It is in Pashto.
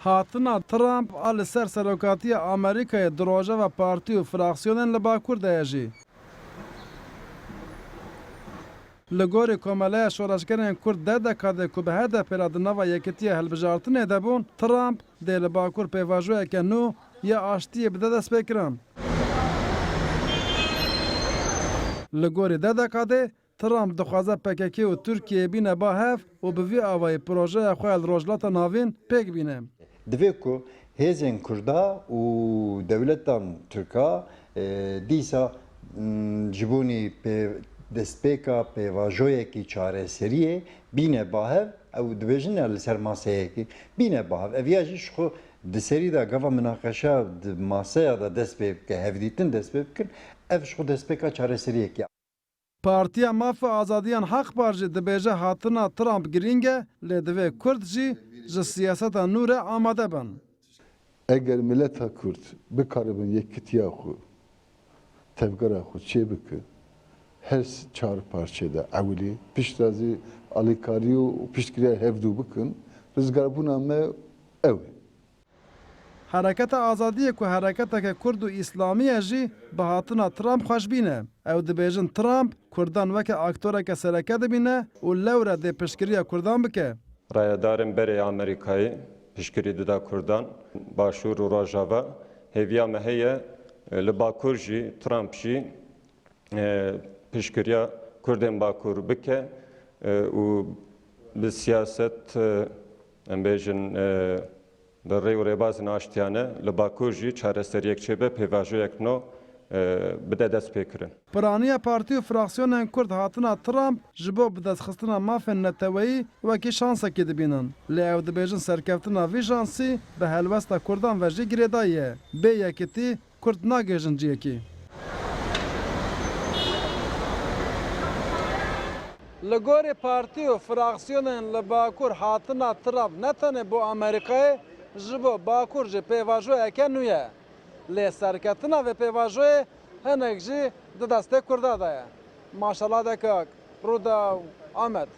هاتنا ترامپ ال سر سروکاتی امریکای دروژه و پارتی و فراکسیونن لباکور دیجی. لگوری کماله شورشگران کرد ده دکاده که به هدف رادنوا یکیتی هلبجارتن دبون ترامپ ده لباکور پیواجوه که نو یا آشتی بده دست بکرم. لگوری ده دکاده ترامپ دخوازه پککی و ترکیه بینه با هف و به وی آوای پروژه خواه روجلات ناوین پیک بینه. دوی که هزین کردا و دولتان ترکا دیسا جبونی دستپیکا پیواجوی کی چاره سریه بینه با هف او دویژن لسر ماسه کی بینه با هف اویاجیش خو دسری دا گفا مناقشه ماسه دا دستپیک که هفدیتن دستپیک کن افش خو دستپیکا چاره سریه کی پارتیا ماف آزادیان حق بارجی دبیجه هاتنا ترامپ گرینگه لدوی کرد جی سیاست نور آماده بن. اگر ملت کرد بکاربن یکیتیا خو تفکر خو چه بکن her çağrı parçada evli piştazı alikariyo piştkire hevdu bıkın rızgar buna me ev. حرکت آزادی که حرکت که کرد و اسلامی جی به هاتنا ترامپ خوش بینه. او دبیجن ترامپ کردان وک اکتوره که سرکت بینه و لوره ده پشکری کردان بکه. رایدارن بری آمریکایی پشکری دا کردان باشور و راجاوا هیویا مهیه لباکور جی ترامپ جی پشکریا کردن باکور بکه و به سیاست امبیجن در ری و ریباز ناشتیانه لباکور جی چهار سریک چه پیواجو یک نو بده دست پیکرن. پرانیا پارتی و فراکسیون کرد هاتنا ترامپ جبو به دست خستنا مافن نتوایی و کی شانس کی دبینن. لیاو دبیجن سرکفتنا وی شانسی به هلوستا کردان و جی گریدایه. به یکیتی کرد ناگیجن جیکی. لگوری پارتی و فراکسیون لباکور هاتنا ترامپ نتنه بو امریکای جبو باکور جی پیواجو اکنویه. لی سرکتنا و پیواجوی هنگ جی دسته کرده دایه. ماشالله دکاک رودا آمد.